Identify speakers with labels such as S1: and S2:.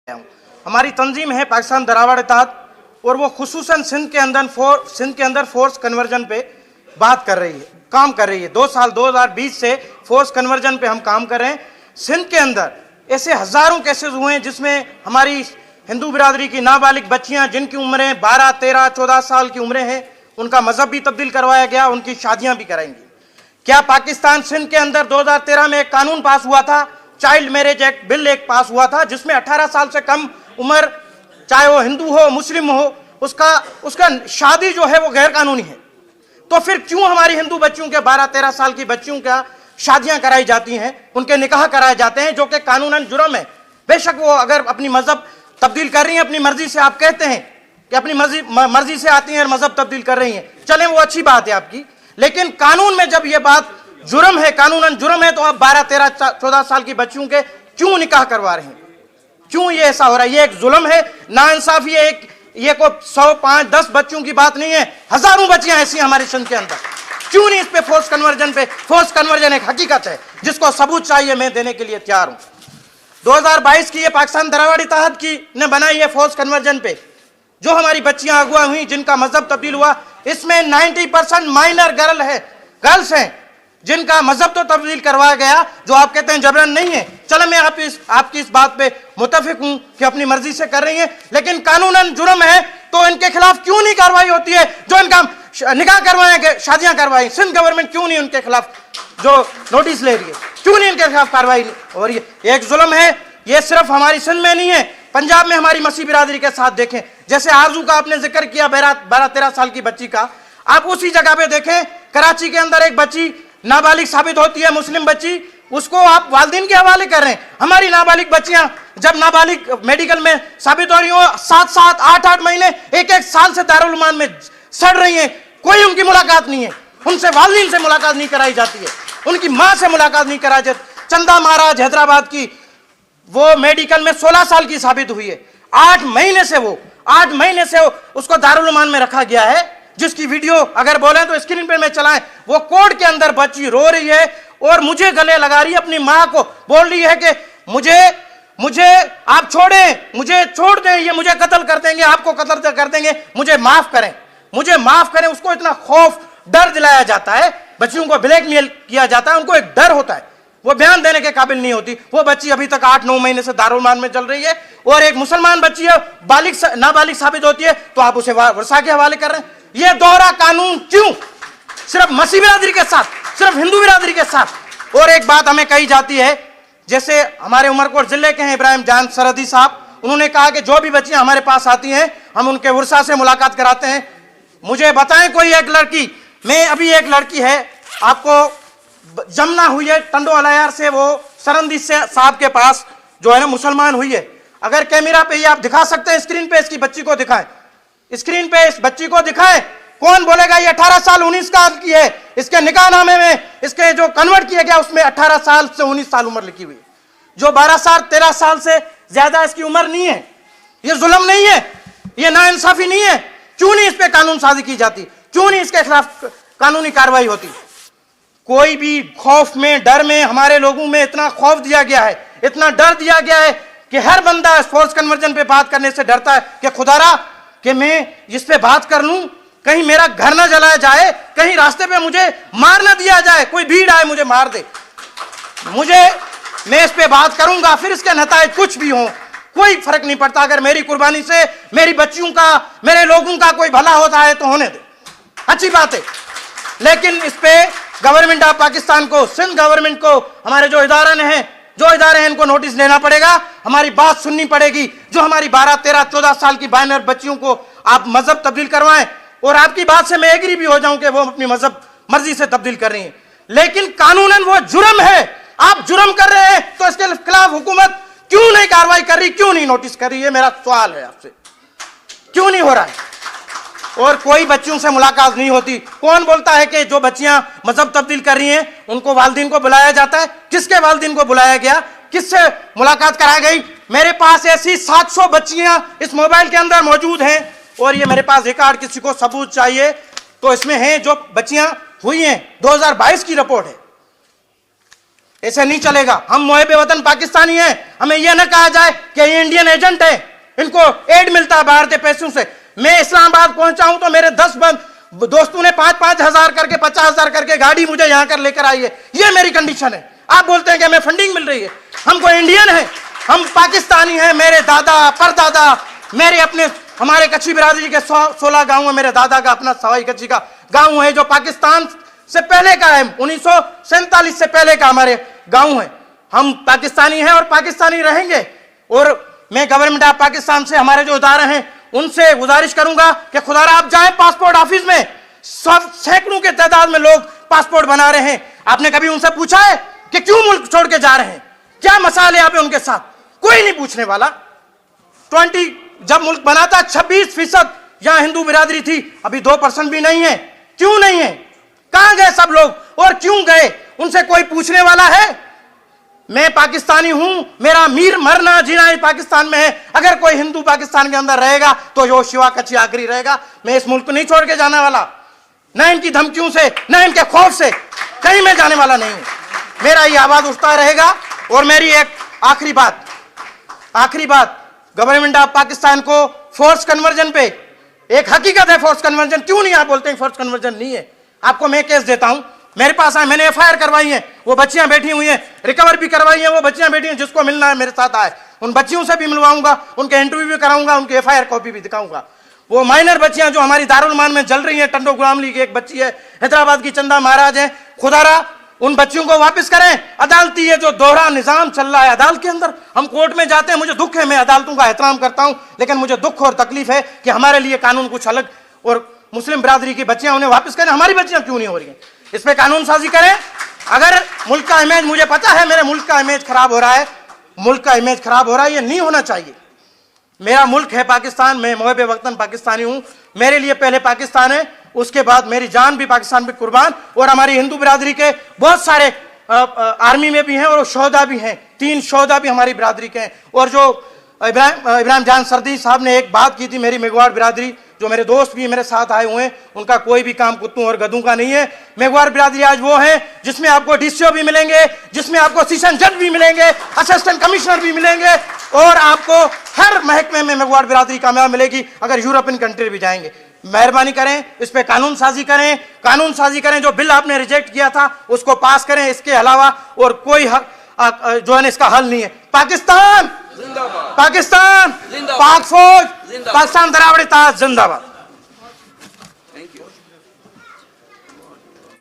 S1: हमारी तंजीम है पाकिस्तान दरावड़ इत्तेहाद और वो खुसूसन सिंध के अंदर फोर्स कन्वर्जन पे बात कर रही है, काम कर रही है। 2 साल 2020 से फोर्स कन्वर्जन पे हम काम कर रहे हैं। सिंध के अंदर ऐसे हजारों केसेस हुए हैं जिसमें हमारी हिंदू बिरादरी की नाबालिग बच्चियां जिनकी उम्रें 12, 13, 14 साल की उम्रें हैं, उनका मजहब भी तब्दील करवाया गया, उनकी शादियां भी कराएंगी। क्या पाकिस्तान सिंध के अंदर 2013 में एक कानून पास हुआ था, चाइल्ड मैरिज एक्ट बिल एक पास हुआ था, जिसमें 18 साल से कम उम्र, चाहे वो हिंदू हो मुस्लिम हो, उसका शादी जो है वो गैर कानूनी है। तो फिर क्यों हमारी हिंदू बच्चियों के 12-13 साल की बच्चियों का शादियां कराई जाती हैं, उनके निकाह कराए जाते हैं, जो कि कानूनन जुर्म है। बेशक वो अगर अपनी मजहब तब्दील कर रही हैं अपनी मर्जी से, आप कहते हैं कि अपनी मर्जी से आती हैं और मजहब तब्दील कर रही हैं, चलें वो अच्छी बात है आपकी, लेकिन कानून में जब ये बात जुर्म है, कानूनन जुर्म है, तो आप 12, 13, 14 साल की बच्चियों के क्यों निकाह करवा रहे हैं? क्यों ये ऐसा हो रहा है? ये एक जुल्म है, नाइंसाफी है। ये को 100, 5, 10 बच्चों की बात नहीं है, हजारों बच्चियां ऐसी हमारे सिंध के अंदर। क्यों नहीं इस पे फोर्स कन्वर्जन एक हकीकत है जिसको सबूत चाहिए, मैं देने के लिए तैयार हूं। 2022 की ये पाकिस्तान दरावड़ इत्तेहाद की ने बनाई है फोर्स कन्वर्जन पे, जो हमारी बच्चियां अगवा हुई, जिनका मजहब तब्दील हुआ, इसमें 90% माइनर गर्ल्स हैं जिनका मजहब तो तब्दील करवाया गया, जो आप कहते हैं जबरन नहीं है। चलो मैं आपकी इस बात पे मुत्तफिक हूं कि अपनी मर्जी से कर रही हैं, लेकिन कानूनन जुर्म है तो इनके खिलाफ क्यों नहीं कार्रवाई होती है? जो इनका निकाह करवाएंगे, शादियां करवाई, सिंध गवर्नमेंट क्यों नहीं उनके खिलाफ जो नोटिस ले रही है, क्यों नहीं इनके खिलाफ कार्रवाई हो रही है? एक जुल्म है, ये सिर्फ हमारी सिंध में नहीं है, पंजाब में हमारी मसीह बिरादरी के साथ देखें। जैसे आरजू का आपने जिक्र किया 12-13 साल की बच्ची का, आप उसी जगह पे देखें, कराची के अंदर एक बच्ची नाबालिग साबित होती है, मुस्लिम बच्ची, उसको आप वालिदैन के हवाले कर रहे हैं। हमारी नाबालिग बच्चियां जब नाबालिग मेडिकल में साबित हो रही हो, 7-7, 8-8 महीने, 1-1 साल से दारुल उलूम में सड़ रही हैं, कोई उनकी मुलाकात नहीं है, उनसे वालिदैन से मुलाकात नहीं कराई जाती है, उनकी मां से मुलाकात नहीं कराई जाती। चंदा महाराज हैदराबाद की, वो मेडिकल में 16 साल की साबित हुई है, 8 महीने से उसको दारुल उलूम में रखा गया है, जिसकी वीडियो अगर बोले तो स्क्रीन पे में चलाएं। वो कोर्ट के अंदर बच्ची रो रही है और मुझे गले लगा रही है, अपनी मां को बोल रही है कि मुझे आप छोड़ें, मुझे छोड़ दें, ये मुझे कत्ल कर देंगे, आपको कत्ल कर देंगे, मुझे माफ करें। उसको इतना खौफ, डर दिलाया जाता है, बच्चियों को ब्लैकमेल किया जाता है, उनको एक डर होता है, वो बयान देने के काबिल नहीं होती। वो बच्ची अभी तक 8-9 महीने से दारुल उलूम में चल रही है, और एक मुसलमान बच्ची है, नाबालिग साबित होती है तो आप उसे वर्षा के हवाले कर रहे हैं। ये दोहरा कानून क्यों? सिर्फ मसीह बिरादरी के साथ, सिर्फ हिंदू बिरादरी के साथ। और एक बात हमें कही जाती है, जैसे हमारे उमरकोट जिले के हैं इब्राहिम जान सरहदी साहब, उन्होंने कहा कि जो भी बच्चियां हमारे पास आती हैं हम उनके वर्षा से मुलाकात कराते हैं। मुझे बताएं कोई एक लड़की, मैं अभी एक लड़की है आपको जमना हुई है टंडो अलायार से, वो सरंदी से साहब के पास जो है ना मुसलमान हुई है। अगर कैमरा पे ही आप दिखा सकते हैं, स्क्रीन पे इसकी बच्ची को दिखाएं, स्क्रीन पे इस बच्ची को दिखाएं। कौन बोलेगा ये 18 साल 19 साल की है? इसके निकाहनामे में इसके जो कन्वर्ट किया गया उसमें 18 साल से 19 साल उम्र लिखी हुई, जो 12 साल 13 साल से ज्यादा इसकी उम्र नहीं है। ये जुल्म नहीं है, ये नाइंसाफी नहीं है? क्यों नहीं इस पे कानून साजी की जाती? क्यों नहीं इसके खिलाफ कानूनी कार्रवाई होती? कोई भी खौफ में, डर में, हमारे लोगों में इतना खौफ दिया गया है, इतना डर दिया गया है कि हर बंदा फोर्स कन्वर्जन पे बात करने से डरता है कि खुदारा कि मैं इस पे बात कर लूं, कहीं मेरा घर ना जलाया जाए, कहीं रास्ते पे मुझे मार ना दिया जाए, कोई भीड़ आए मुझे मार दे, मैं इस पे बात करूंगा, फिर इसके नतायज कुछ भी हो, कोई फर्क नहीं पड़ता। अगर मेरी कुर्बानी से मेरी बच्चियों का, मेरे लोगों का कोई भला होता है तो होने दे, अच्छी बात है। लेकिन इस पे गवर्नमेंट ऑफ पाकिस्तान को, सिंध गवर्नमेंट को, हमारे जो इदारे हैं इनको नोटिस लेना पड़ेगा, हमारी बात सुननी पड़ेगी। जो हमारी 12, 13, 14 साल की बाइनर बच्चियों को आप मजहब तब्दील करवाएं, और आपकी बात से मैं एग्री भी हो जाऊं कि वो अपनी मजहब मर्जी से तब्दील कर रही हैं, लेकिन कानूनन वो जुर्म है। आप जुर्म कर रहे हैं तो इसके खिलाफ हुकूमत क्यों नहीं कार्रवाई कर रही, क्यों नहीं नोटिस कर रही है? मेरा सवाल है आपसे, क्यों नहीं हो रहा है? और कोई बच्चियों से मुलाकात नहीं होती। कौन बोलता है कि जो बच्चियां मजहब तब्दील कर रही हैं उनको वालिदैन को बुलाया जाता है? किसके वालिदैन को बुलाया गया? किससे मुलाकात कराई गई? मेरे पास ऐसी 700 बच्चियां इस मोबाइल के अंदर मौजूद हैं, और ये मेरे पास रिकॉर्ड, किसी को सबूत चाहिए तो इसमें हैं जो बच्चियां हुई हैं। 2022 की रिपोर्ट है, ऐसे नहीं चलेगा। हम मुहिब वतन पाकिस्तानी हैं, हमें यह न कहा जाए कि ये इंडियन एजेंट है, इनको एड मिलता है बाहर के पैसों से। मैं इस्लामाबाद पहुंचा हूं तो मेरे 10 दोस्तों ने 5-5 हजार करके 50 हजार करके गाड़ी मुझे यहां कर लेकर आई है। ये मेरी कंडीशन है। आप बोलते हैं कि हमें फंडिंग मिल रही है। हमको इंडियन है, हम पाकिस्तानी हैं। मेरे दादा परदादा, मेरे अपने हमारे कच्ची बिरादरी के 16 गांव है। मेरे दादा का अपना सवाई कच्ची का गांव है जो पाकिस्तान से पहले का है, 1947 से पहले का हमारे गांव है। हम पाकिस्तानी हैं और पाकिस्तानी रहेंगे। और मैं गवर्नमेंट ऑफ पाकिस्तान से, हमारे जो इदारे हैं उनसे गुजारिश करूंगा कि खुदारा आप जाएं पासपोर्ट ऑफिस में, सैकड़ों के तादाद में लोग पासपोर्ट बना रहे हैं। आपने कभी उनसे पूछा है कि क्यों मुल्क छोड़ के जा रहे हैं, क्या मसाले आप उनके साथ? कोई नहीं पूछने वाला। 20 जब मुल्क बना था 26% यहां हिंदू बिरादरी थी, अभी 2% भी नहीं है। क्यों नहीं है? कहां गए सब लोग और क्यों गए? उनसे कोई पूछने वाला है? मैं पाकिस्तानी हूं, मेरा मीर मरना जीना इस पाकिस्तान में है। अगर कोई हिंदू पाकिस्तान के अंदर रहेगा तो यो शिवा कच्ची आखिरी रहेगा। मैं इस मुल्क को नहीं छोड़ के जाने वाला, न इनकी धमकियों से, न इनके खौफ से कहीं मैं जाने वाला नहीं हूं। मेरा ये आवाज उठता रहेगा। और मेरी एक आखिरी बात, गवर्नमेंट ऑफ पाकिस्तान को फोर्स कन्वर्जन पे, एक हकीकत है फोर्स कन्वर्जन, क्यों नहीं आप बोलते हैं फोर्स कन्वर्जन नहीं है? आपको मैं केस देता हूं, मेरे पास आए, मैंने FIR करवाई है, वो बच्चियां बैठी हुई हैं, रिकवर भी करवाई है, वो बच्चियां बैठी हैं। जिसको मिलना है मेरे साथ आए, उन बच्चियों से भी मिलवाऊंगा, उनके इंटरव्यू भी कराऊंगा, उनकी FIR कॉपी भी दिखाऊंगा। वो माइनर बच्चियां जो हमारी दारुल मान में जल रही हैं, टंडो गुलाम लीग एक बच्ची है, हैदराबाद की चंदा महाराज है, खुदारा उन बच्चियों को वापस करें। अदालती ये जो दोहरा निजाम चल रहा है अदालत के अंदर, हम कोर्ट में जाते हैं, मुझे दुख है, मैं अदालतों का एहतराम करता हूं, लेकिन मुझे दुख और तकलीफ है कि हमारे लिए कानून कुछ अलग, और मुस्लिम बिरादरी की बच्चियां उन्हें वापस करें, हमारी बच्चियां क्यों नहीं हो रही हैं? इस पे कानून साजी करें। अगर मुल्क का इमेज, मुझे पता है मेरे मुल्क का इमेज खराब हो रहा है, मुल्क का इमेज खराब हो रहा है, ये नहीं होना चाहिए। मेरा मुल्क है पाकिस्तान, मैं मुहिब वतन पाकिस्तानी हूं, मेरे लिए पहले पाकिस्तान है, उसके बाद मेरी जान भी पाकिस्तान पे कुर्बान। और हमारी हिंदू बिरादरी के बहुत सारे आर्मी में भी हैं और शोहदा भी हैं, 3 शोहदा भी हमारी बिरादरी के हैं। और जो इब्राहिम जान सरदी साहब ने एक बात की थी, मेरी मेघवार बिरादरी, जो मेरे दोस्त भी मेरे साथ आए हुए हैं, उनका कोई भी काम कुत्तों और गधों का नहीं है। मेघवार बिरादरी आज वो है जिसमें आपको DCO भी मिलेंगे, जिसमें आपको सेशन जज भी मिलेंगे, असिस्टेंट कमिश्नर भी मिलेंगे, और आपको हर महकमे में मेघवार बिरादरी कामयाब मिलेगी अगर यूरोपियन कंट्री भी जाएंगे। मेहरबानी करें, इस पे कानून साजी करें, जो बिल आपने रिजेक्ट किया था उसको पास करें। इसके अलावा और कोई जो है इसका हल नहीं है। पाकिस्तान, पाक फौज, पाकिस्तान दरावड़ी ताज जिंदाबाद।